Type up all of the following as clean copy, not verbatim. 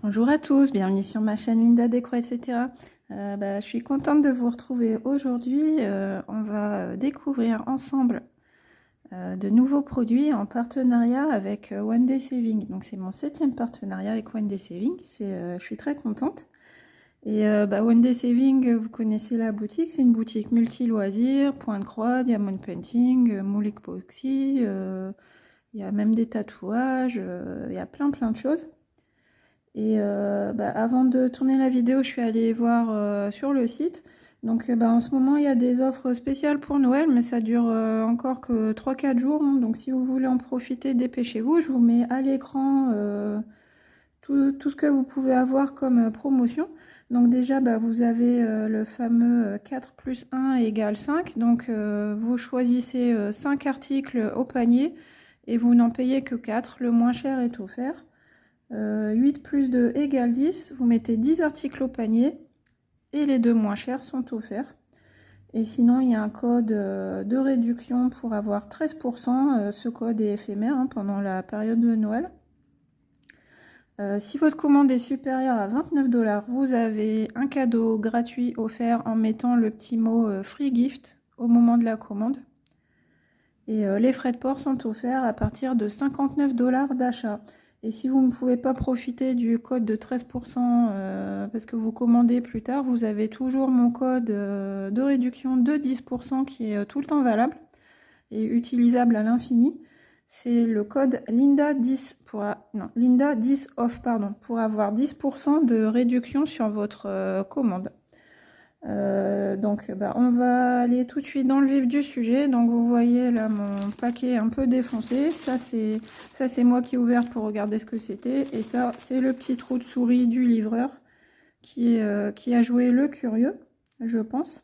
Bonjour à tous, bienvenue sur ma chaîne Linda Déco, etc. Je suis contente de vous retrouver aujourd'hui. On va découvrir ensemble de nouveaux produits en partenariat avec One Day Saving. Donc c'est mon 7e partenariat avec One Day Saving. Je suis très contente. Et One Day Saving, vous connaissez la boutique, c'est une boutique multi-loisirs, point de croix, diamond painting, moule epoxy, il y a même des tatouages, il y a plein de choses. Et avant de tourner la vidéo, je suis allée voir sur le site. Donc en ce moment, il y a des offres spéciales pour Noël, mais ça dure encore que 3-4 jours. Hein. Donc si vous voulez en profiter, dépêchez-vous. Je vous mets à l'écran tout ce que vous pouvez avoir comme promotion. Donc déjà, vous avez le fameux 4 plus 1 égale 5. Donc vous choisissez 5 articles au panier et vous n'en payez que 4. Le moins cher est offert. 8 plus 2 égale 10, vous mettez 10 articles au panier et les deux moins chers sont offerts. Et sinon, il y a un code de réduction pour avoir 13%. Ce code est éphémère pendant la période de Noël. Si votre commande est supérieure à 29 $, vous avez un cadeau gratuit offert en mettant le petit mot Free Gift au moment de la commande. Et les frais de port sont offerts à partir de 59 $ d'achat. Et si vous ne pouvez pas profiter du code de 13% parce que vous commandez plus tard, vous avez toujours mon code de réduction de 10% qui est tout le temps valable et utilisable à l'infini. C'est le code Linda10 Linda10 off pour avoir 10% de réduction sur votre commande. On va aller tout de suite dans le vif du sujet. Donc vous voyez là mon paquet un peu défoncé. Ça c'est moi qui ai ouvert pour regarder ce que c'était. Et ça c'est le petit trou de souris du livreur qui a joué le curieux, je pense.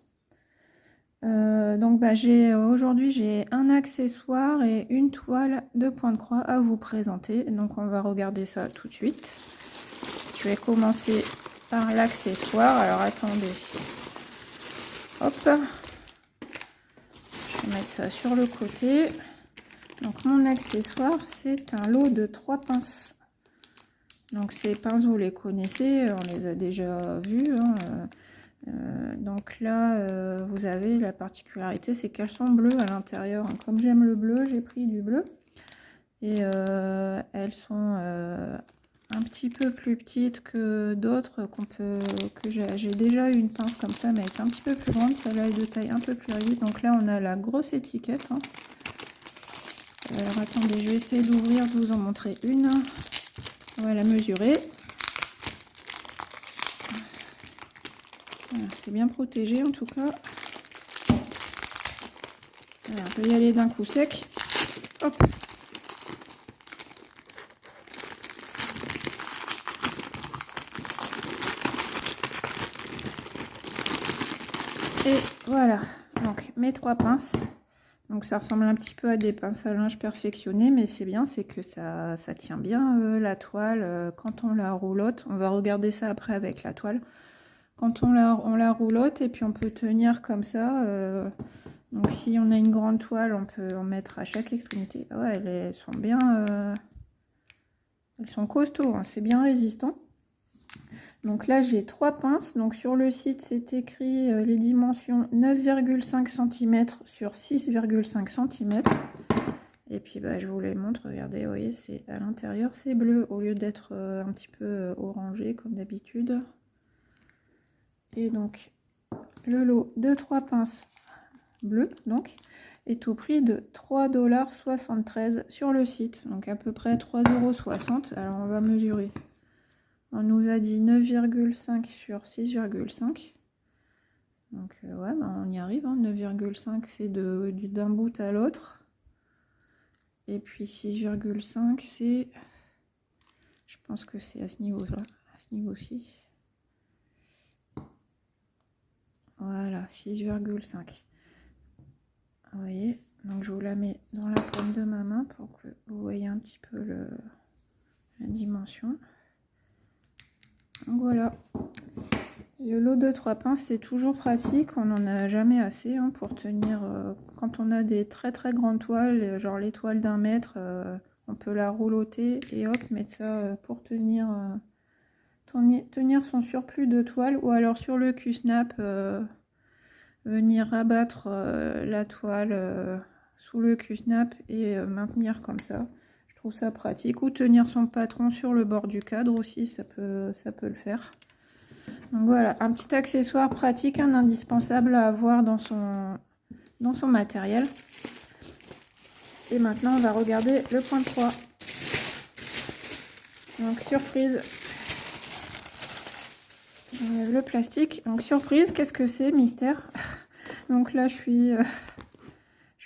Aujourd'hui j'ai un accessoire et une toile de point de croix à vous présenter. Donc on va regarder ça tout de suite. Je vais commencer par l'accessoire. Alors attendez. Hop, je vais mettre ça sur le côté. Donc mon accessoire, c'est un lot de 3 pinces. Donc ces pinces, vous les connaissez, on les a déjà vues. Donc là, vous avez la particularité, c'est qu'elles sont bleues à l'intérieur. Comme j'aime le bleu, j'ai pris du bleu. Et elles sont un petit peu plus petite que d'autres que j'ai déjà eu une pince comme ça, mais elle est un petit peu plus grande. Celle-là est de taille un peu plus réduite. Donc là on a la grosse étiquette. Alors attendez, je vais essayer d'ouvrir, de vous en montrer une. On va la mesurer. Voilà, c'est bien protégé en tout cas. Alors, je vais y aller d'un coup sec. Hop. Et voilà, donc mes 3 pinces. Donc ça ressemble un petit peu à des pinces à linge perfectionnées, mais c'est bien, c'est que ça tient bien la toile quand on la roulotte. On va regarder ça après avec la toile. Quand on la roulotte et puis on peut tenir comme ça. Donc si on a une grande toile, on peut en mettre à chaque extrémité. Ouais, elles sont bien, elles sont costauds, hein, c'est bien résistant. Donc là j'ai 3 pinces. Donc sur le site c'est écrit les dimensions 9,5 cm sur 6,5 cm. Et puis je vous les montre, regardez, vous voyez, c'est à l'intérieur c'est bleu au lieu d'être un petit peu orangé comme d'habitude. Et donc le lot de 3 pinces bleues donc est au prix de 3,73 $ sur le site. Donc à peu près 3,60 €. Alors on va mesurer. On nous a dit 9,5 sur 6,5. Donc ouais, on y arrive. 9,5 c'est d'un bout à l'autre. Et puis 6,5 c'est... Je pense que c'est à ce niveau-là. À ce niveau-ci. Voilà, 6,5. Vous voyez, donc je vous la mets dans la paume de ma main pour que vous voyez un petit peu la dimension. Donc voilà, le lot de 3 pinces c'est toujours pratique, on n'en a jamais assez pour tenir quand on a des très grandes toiles, genre les toiles d'1 mètre, on peut la roulotter et hop mettre ça pour tenir tenir son surplus de toile, ou alors sur le Q-snap, venir abattre la toile sous le Q-snap et maintenir comme ça. Je trouve ça pratique. Ou tenir son patron sur le bord du cadre aussi, ça peut le faire. Donc voilà, un petit accessoire pratique, un indispensable à avoir dans son matériel. Et maintenant, on va regarder le point 3. Donc, surprise. Le plastique. Donc, surprise, qu'est-ce que c'est? Mystère. Donc là, je suis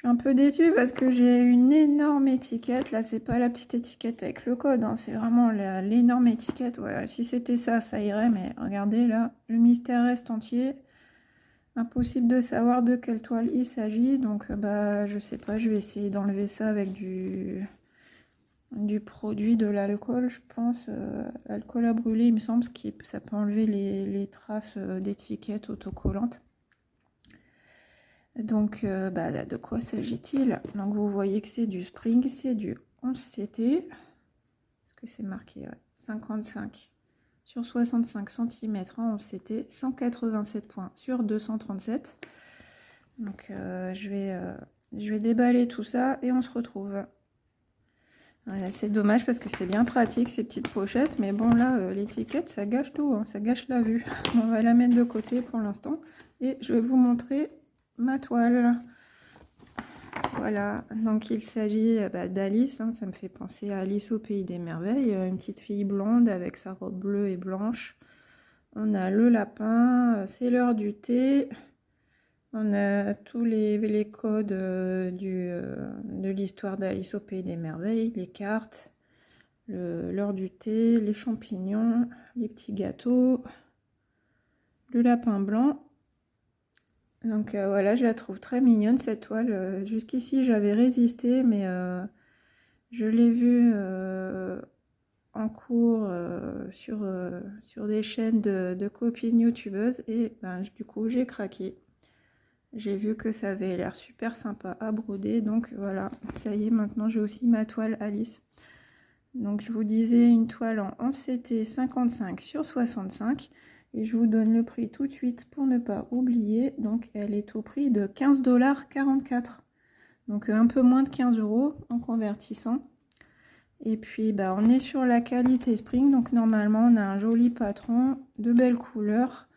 un peu déçue parce que j'ai une énorme étiquette. Là, c'est pas la petite étiquette avec le code, hein, c'est vraiment l'énorme étiquette. Ouais, si c'était ça, ça irait. Mais regardez, là, le mystère reste entier. Impossible de savoir de quelle toile il s'agit. Donc, bah, je sais pas, je vais essayer d'enlever ça avec du produit, de l'alcool, je pense. Alcool à brûler, il me semble, ça peut enlever les traces d'étiquettes autocollantes. Donc, bah, de quoi s'agit-il? Donc, vous voyez que c'est du Spring, c'est du 11CT. Est-ce que c'est marqué? Ouais. 55 sur 65 cm en 11CT, 187 points sur 237. Donc, je vais déballer tout ça et on se retrouve. Voilà, c'est dommage parce que c'est bien pratique ces petites pochettes, mais bon là l'étiquette ça gâche tout, hein, ça gâche la vue. On va la mettre de côté pour l'instant et je vais vous montrer ma toile. Voilà, donc il s'agit d'Alice, hein, ça me fait penser à Alice au Pays des Merveilles, une petite fille blonde avec sa robe bleue et blanche. On a le lapin, c'est l'heure du thé. On a tous les codes de l'histoire d'Alice au Pays des Merveilles, les cartes, l'heure du thé, les champignons, les petits gâteaux, le lapin blanc. Donc voilà, je la trouve très mignonne cette toile. Jusqu'ici j'avais résisté, mais je l'ai vue en cours sur des chaînes de copines youtubeuses et ben, du coup j'ai craqué. J'ai vu que ça avait l'air super sympa à broder, donc voilà, ça y est, maintenant j'ai aussi ma toile Alice. Donc je vous disais une toile en 11CT 55 sur 65 et je vous donne le prix tout de suite pour ne pas oublier. Donc elle est au prix de 15,44 $, donc un peu moins de 15 € en convertissant. Et puis bah, on est sur la qualité Spring, donc normalement on a un joli patron, de belles couleurs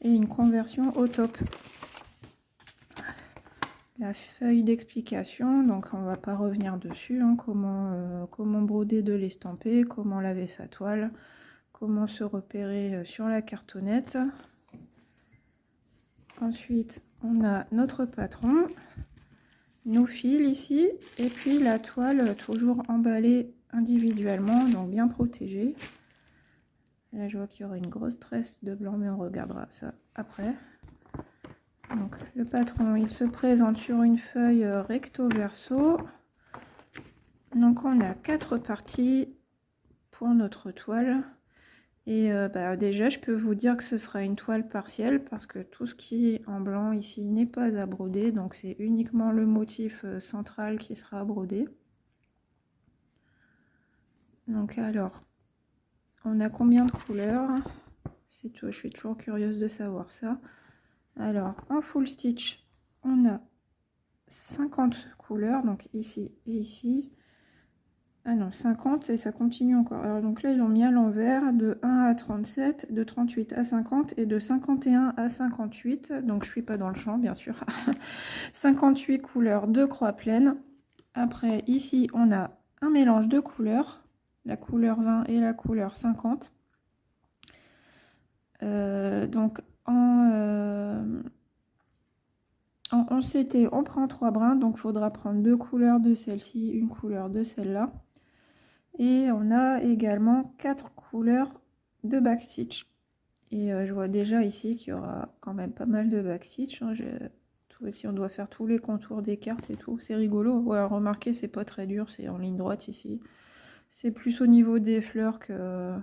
et une conversion au top. La feuille d'explication, donc on va pas revenir dessus, hein, comment broder de l'estampé, comment laver sa toile, comment se repérer sur la cartonnette. Ensuite on a notre patron, nos fils ici, et puis la toile toujours emballée individuellement, donc bien protégée. Là je vois qu'il y aura une grosse tresse de blanc, mais on regardera ça après. Donc le patron il se présente sur une feuille recto verso. Donc on a 4 parties pour notre toile et bah, déjà je peux vous dire que ce sera une toile partielle parce que tout ce qui est en blanc ici n'est pas à broder, donc c'est uniquement le motif central qui sera brodé. Donc alors on a combien de couleurs? C'est tout, je suis toujours curieuse de savoir ça. Alors en full stitch on a 50 couleurs, donc ici et ici. Ah non, 50 et ça continue encore. Alors donc là ils ont mis à l'envers, de 1 à 37, de 38 à 50 et de 51 à 58. Donc je suis pas dans le champ bien sûr. 58 couleurs de croix pleine. Après ici on a un mélange de couleurs, la couleur 20 et la couleur 50. Donc en 11CT on prend 3 brins, donc il faudra prendre 2 couleurs de celle-ci, une couleur de celle-là. Et on a également 4 couleurs de backstitch. Et je vois déjà ici qu'il y aura quand même pas mal de backstitch. Hein. Si on doit faire tous les contours des cartes et tout, c'est rigolo. Ouais, remarquez, c'est pas très dur, c'est en ligne droite ici. C'est plus au niveau des fleurs que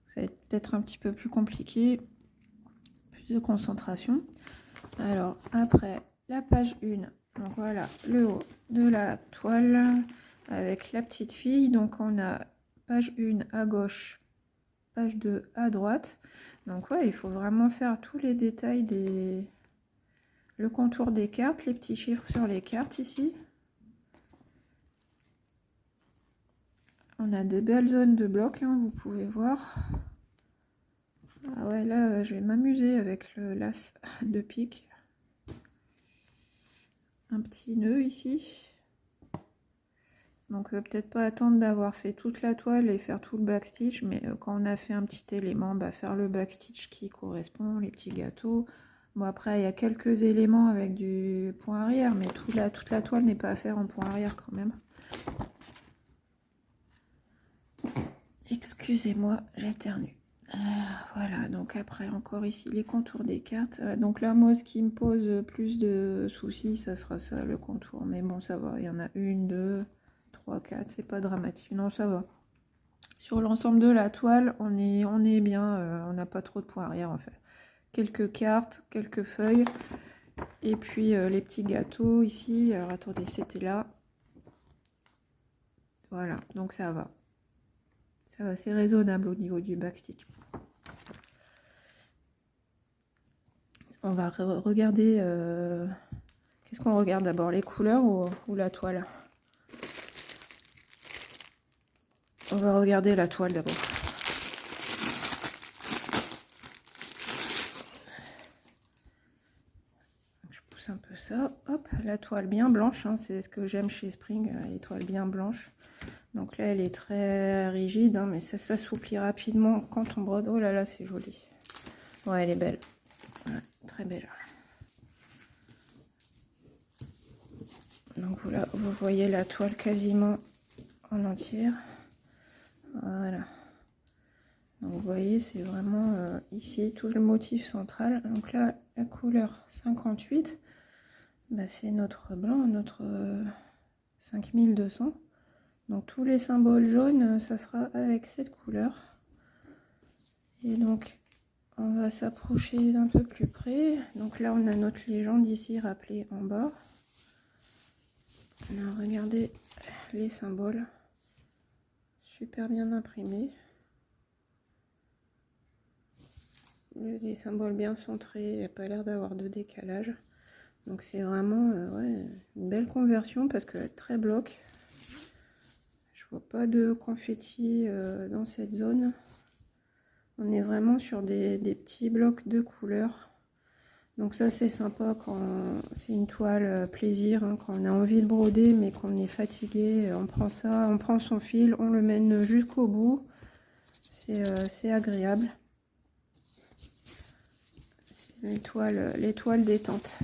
ça va être peut-être un petit peu plus compliqué. Plus de concentration. Alors après, la page 1. Donc voilà, le haut de la toile avec la petite fille. Donc on a page 1 à gauche page 2 à droite. Donc ouais, il faut vraiment faire tous les détails le contour des cartes, les petits chiffres sur les cartes ici. On a de belles zones de blocs, hein, vous pouvez voir. Ah ouais, là, je vais m'amuser avec le lace de pique. Un petit nœud ici. Donc peut-être pas attendre d'avoir fait toute la toile et faire tout le backstitch, mais quand on a fait un petit élément, bah, faire le backstitch qui correspond, les petits gâteaux. Bon, après il y a quelques éléments avec du point arrière, mais toute la toile n'est pas à faire en point arrière quand même. Excusez-moi, j'éternue. Voilà, donc après encore ici les contours des cartes. Donc là, moi, ce qui me pose plus de soucis, ça sera ça, le contour. Mais bon, ça va, il y en a 1, 2, 3, 4, c'est pas dramatique. Non, ça va. Sur l'ensemble de la toile, on est bien, on n'a pas trop de points arrière en fait. Quelques cartes, quelques feuilles, et puis les petits gâteaux ici. Alors attendez, c'était là. Voilà, donc ça va. Ça va, c'est raisonnable au niveau du backstitch. On va regarder, qu'est-ce qu'on regarde d'abord, les couleurs ou la toile? On va regarder la toile d'abord. Je pousse un peu ça, hop, la toile bien blanche, hein, c'est ce que j'aime chez Spring, les toiles bien blanches. Donc là, elle est très rigide, hein, mais ça s'assouplit rapidement quand on brode. Oh là là, c'est joli. Ouais, elle est belle. Ouais, très belle. Donc voilà, vous voyez la toile quasiment en entière. Voilà. Donc vous voyez, c'est vraiment ici tout le motif central. Donc là, la couleur 58, bah, c'est notre blanc, notre 5200. Donc tous les symboles jaunes, ça sera avec cette couleur. Et donc on va s'approcher d'un peu plus près. Donc là, on a notre légende ici rappelée en bas. Alors, regardez les symboles, super bien imprimés. Les symboles bien centrés, il n'y a pas l'air d'avoir de décalage. Donc c'est vraiment ouais, une belle conversion parce que très bloc. Je vois pas de confetti dans cette zone. On est vraiment sur des petits blocs de couleurs. Donc ça c'est sympa quand c'est une toile plaisir, hein, quand on a envie de broder mais qu'on est fatigué, on prend ça, on prend son fil, on le mène jusqu'au bout. C'est agréable. C'est les toiles détente.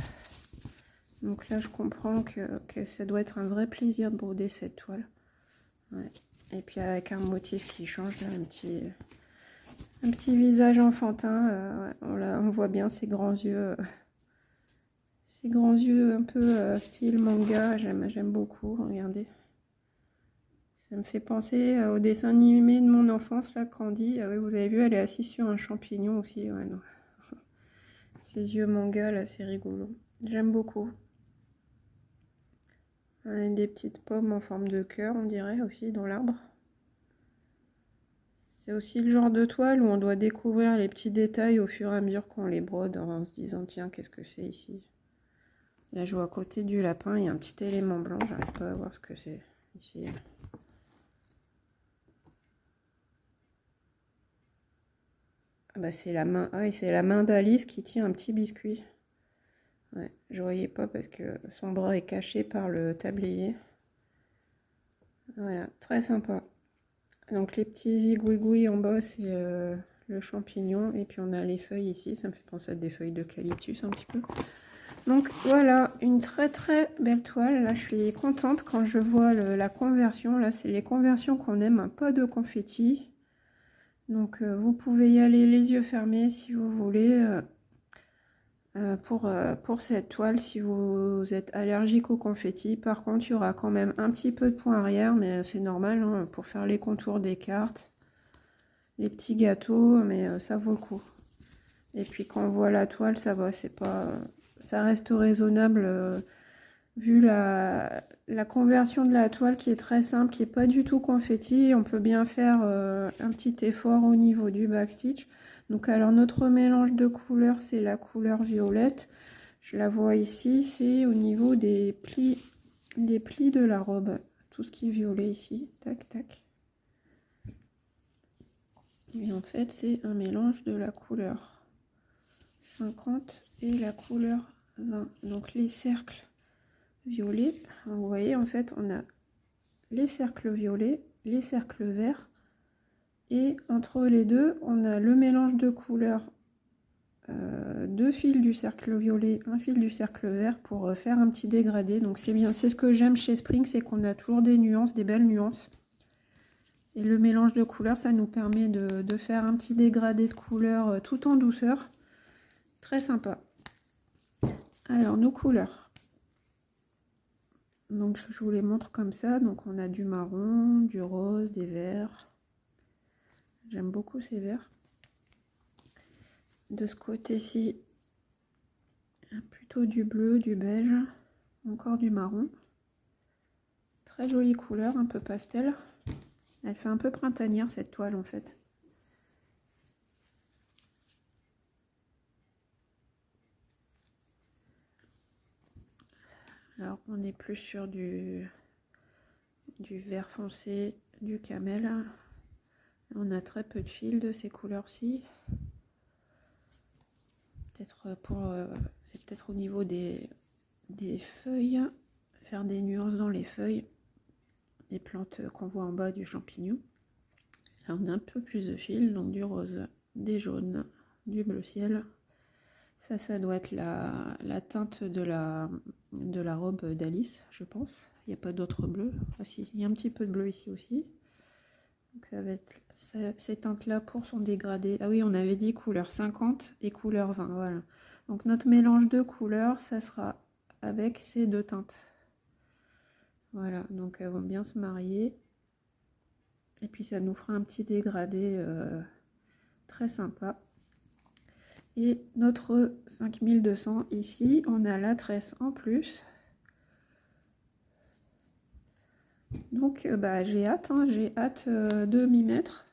Donc là je comprends que ça doit être un vrai plaisir de broder cette toile. Ouais. Et puis avec un motif qui change, là, un petit visage enfantin, on voit bien ses grands yeux un peu style manga, j'aime beaucoup, regardez. Ça me fait penser au dessin animé de mon enfance, là, Candy. Ah oui, vous avez vu, elle est assise sur un champignon aussi, ouais, non. Ses yeux manga, là, c'est rigolo. J'aime beaucoup. Des petites pommes en forme de cœur, on dirait, aussi, dans l'arbre. C'est aussi le genre de toile où on doit découvrir les petits détails au fur et à mesure qu'on les brode en se disant tiens, qu'est-ce que c'est ici? Là, je vois à côté du lapin, il y a un petit élément blanc, j'arrive pas à voir ce que c'est ici. Ah bah c'est la main, ah, et c'est la main d'Alice qui tient un petit biscuit. Ouais, je voyais pas parce que son bras est caché par le tablier. Voilà, très sympa. Donc les petits zigouigouis en bas, c'est le champignon. Et puis on a les feuilles ici, ça me fait penser à des feuilles d'eucalyptus un petit peu. Donc voilà, une très très belle toile. Là, je suis contente quand je vois la conversion. Là, c'est les conversions qu'on aime, un peu de confetti. Donc vous pouvez y aller les yeux fermés si vous voulez. Pour cette toile, si vous êtes allergique au confetti, par contre il y aura quand même un petit peu de point arrière, mais c'est normal, hein, pour faire les contours des cartes, les petits gâteaux, mais ça vaut le coup. Et puis quand on voit la toile, ça va, c'est pas, ça reste raisonnable vu la conversion de la toile qui est très simple, qui n'est pas du tout confetti, on peut bien faire un petit effort au niveau du backstitch. Donc alors notre mélange de couleurs, c'est la couleur violette. Je la vois ici, c'est au niveau des plis de la robe. Tout ce qui est violet ici, tac tac. Et en fait, c'est un mélange de la couleur 50 et la couleur 20. Donc les cercles violets, vous voyez, en fait, on a les cercles violets, les cercles verts. Et entre les deux, on a le mélange de couleurs, deux fils du cercle violet, un fil du cercle vert pour faire un petit dégradé. Donc c'est bien, c'est ce que j'aime chez Spring, c'est qu'on a toujours des nuances, des belles nuances. Et le mélange de couleurs, ça nous permet de faire un petit dégradé de couleurs tout en douceur. Très sympa. Alors, nos couleurs. Donc, je vous les montre comme ça. Donc, on a du marron, du rose, des verts. J'aime beaucoup ces verts. De ce côté-ci, plutôt du bleu, du beige, encore du marron. Très jolie couleur, un peu pastel. Elle fait un peu printanière cette toile en fait. Alors on est plus sur du vert foncé, du camel. On a très peu de fils de ces couleurs-ci. Peut-être pour c'est peut-être au niveau des feuilles, faire des nuances dans les feuilles, les plantes qu'on voit en bas du champignon. Là on a un peu plus de fils, donc du rose, des jaunes, du bleu ciel. Ça doit être la teinte de la robe d'Alice, je pense. Il n'y a pas d'autre bleu. Enfin, si, il y a un petit peu de bleu ici aussi. Donc ça va être ces teintes-là pour son dégradé. Ah oui, on avait dit couleur 50 et couleur 20. Voilà. Donc notre mélange de couleurs, ça sera avec ces deux teintes. Voilà, donc elles vont bien se marier. Et puis ça nous fera un petit dégradé très sympa. Et notre 5200 ici, on a la tresse en plus. Donc j'ai hâte, de m'y mettre.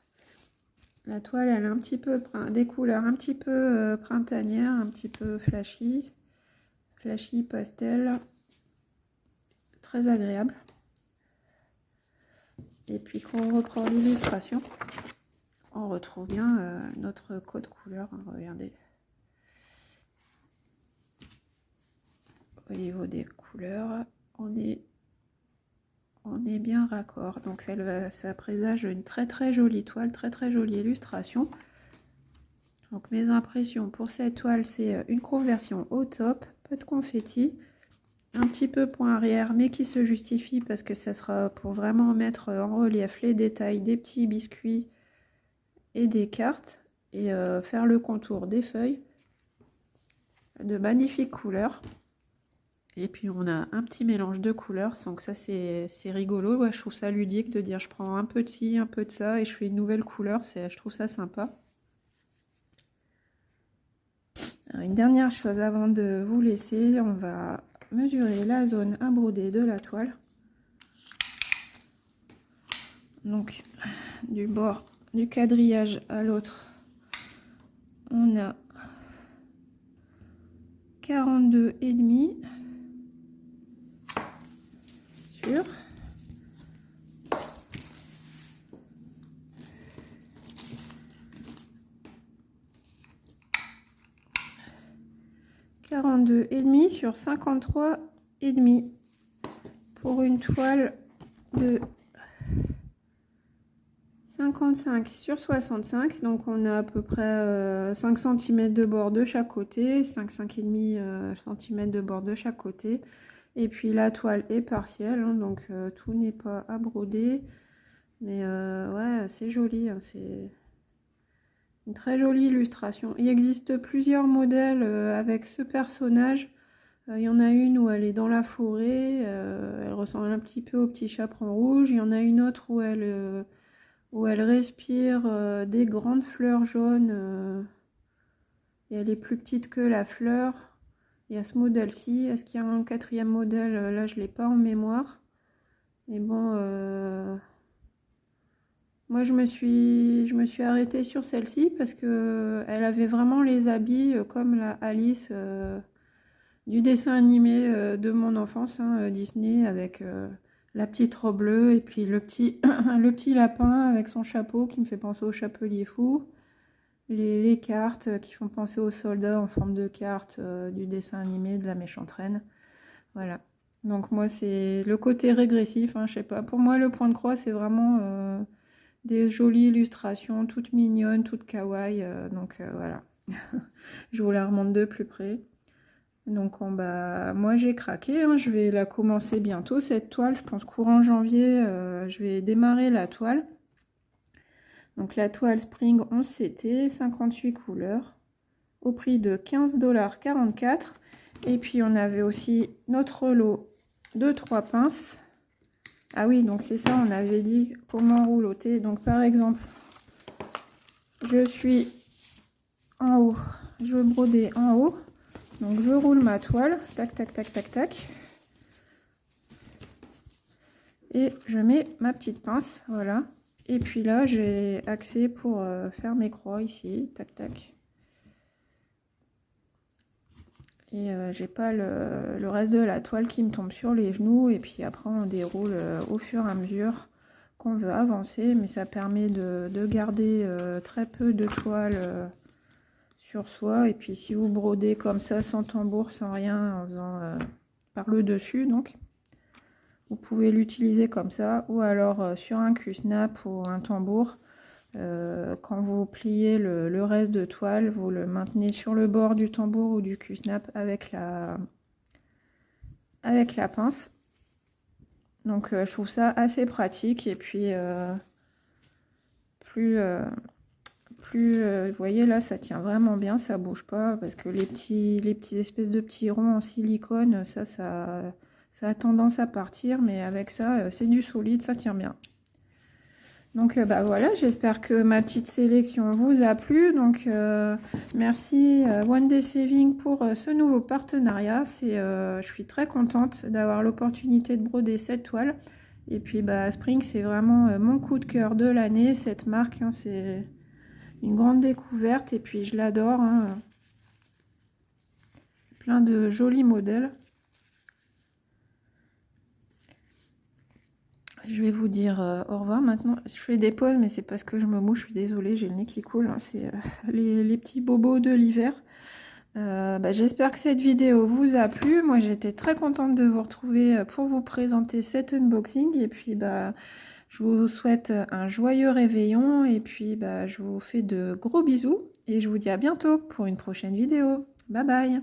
La toile, elle a un petit peu des couleurs un petit peu printanières, un petit peu flashy pastel, très agréable. Et puis quand on reprend l'illustration, on retrouve bien notre code couleur. Hein, regardez. Au niveau des couleurs, on est bien raccord. Donc ça présage une très jolie toile, très jolie illustration. Donc mes impressions pour cette toile, c'est une conversion au top, pas de confetti, un petit peu point arrière, mais qui se justifie parce que ça sera pour vraiment mettre en relief les détails des petits biscuits et des cartes et faire le contour des feuilles. De magnifiques couleurs. Et puis on a un petit mélange de couleurs, donc ça c'est rigolo. Ouais, je trouve ça ludique de dire je prends un peu de ci, un peu de ça et je fais une nouvelle couleur. Je trouve ça sympa. Alors, une dernière chose avant de vous laisser, on va mesurer la zone à broder de la toile. Donc du bord du quadrillage à l'autre, on a 42,5 sur 42,5 sur 53,5 pour une toile de 55 sur 65. Donc on a à peu près 5 cm de bord de chaque côté, 5,5 cm de bord de chaque côté. Et puis la toile est partielle, hein, donc tout n'est pas à broder. Mais ouais, c'est joli, hein, c'est une très jolie illustration. Il existe plusieurs modèles avec ce personnage. Il y en a une où elle est dans la forêt, elle ressemble un petit peu au petit chaperon rouge. Il y en a une autre où elle respire des grandes fleurs jaunes et elle est plus petite que la fleur. Il y a ce modèle-ci. Est-ce qu'il y a un quatrième modèle? Là, je ne l'ai pas en mémoire. Mais bon, moi, je me suis arrêtée sur celle-ci parce que elle avait vraiment les habits comme la Alice du dessin animé de mon enfance, hein, Disney, avec la petite robe bleue et puis le petit, le petit lapin avec son chapeau qui me fait penser au Chapelier Fou. Les cartes qui font penser aux soldats en forme de cartes du dessin animé de la méchante reine. Voilà. Donc moi, c'est le côté régressif, hein, je sais pas. Pour moi, le point de croix, c'est vraiment des jolies illustrations, toutes mignonnes, toutes kawaii. Donc voilà. Je vous la remonte de plus près. Donc moi j'ai craqué, hein. Je vais la commencer bientôt cette toile. Je pense courant janvier, je vais démarrer la toile. Donc la toile Spring 11 CT, 58 couleurs, au prix de 15,44 $. Et puis on avait aussi notre lot de 3 pinces. Ah oui, donc c'est ça, on avait dit comment rouloter. Donc par exemple, je suis en haut, je veux broder en haut. Donc je roule ma toile, tac, tac, tac, tac, tac. Et je mets ma petite pince, voilà. Et puis là, j'ai accès pour faire mes croix ici, tac, tac. Et j'ai pas le reste de la toile qui me tombe sur les genoux. Et puis après, on déroule au fur et à mesure qu'on veut avancer. Mais ça permet de garder très peu de toile sur soi. Et puis si vous brodez comme ça, sans tambour, sans rien, en faisant par le dessus, donc vous pouvez l'utiliser comme ça, ou alors sur un cul-snap ou un tambour. Quand vous pliez le reste de toile, vous le maintenez sur le bord du tambour ou du cul-snap avec la pince. Donc je trouve ça assez pratique. Et puis vous voyez là, ça tient vraiment bien, ça bouge pas, parce que les petits espèces de petits ronds en silicone, ça a tendance à partir, mais avec ça, c'est du solide, ça tient bien. Donc voilà, j'espère que ma petite sélection vous a plu. Donc merci One Day Saving pour ce nouveau partenariat. Je suis très contente d'avoir l'opportunité de broder cette toile. Et puis Spring, c'est vraiment mon coup de cœur de l'année. Cette marque, hein, c'est une grande découverte et puis je l'adore. Hein. Plein de jolis modèles. Je vais vous dire au revoir maintenant. Je fais des pauses, mais c'est parce que je me mouche. Je suis désolée, j'ai le nez qui coule. Hein. C'est les petits bobos de l'hiver. J'espère que cette vidéo vous a plu. Moi, j'étais très contente de vous retrouver pour vous présenter cet unboxing. Et puis, je vous souhaite un joyeux réveillon. Et puis, je vous fais de gros bisous. Et je vous dis à bientôt pour une prochaine vidéo. Bye bye!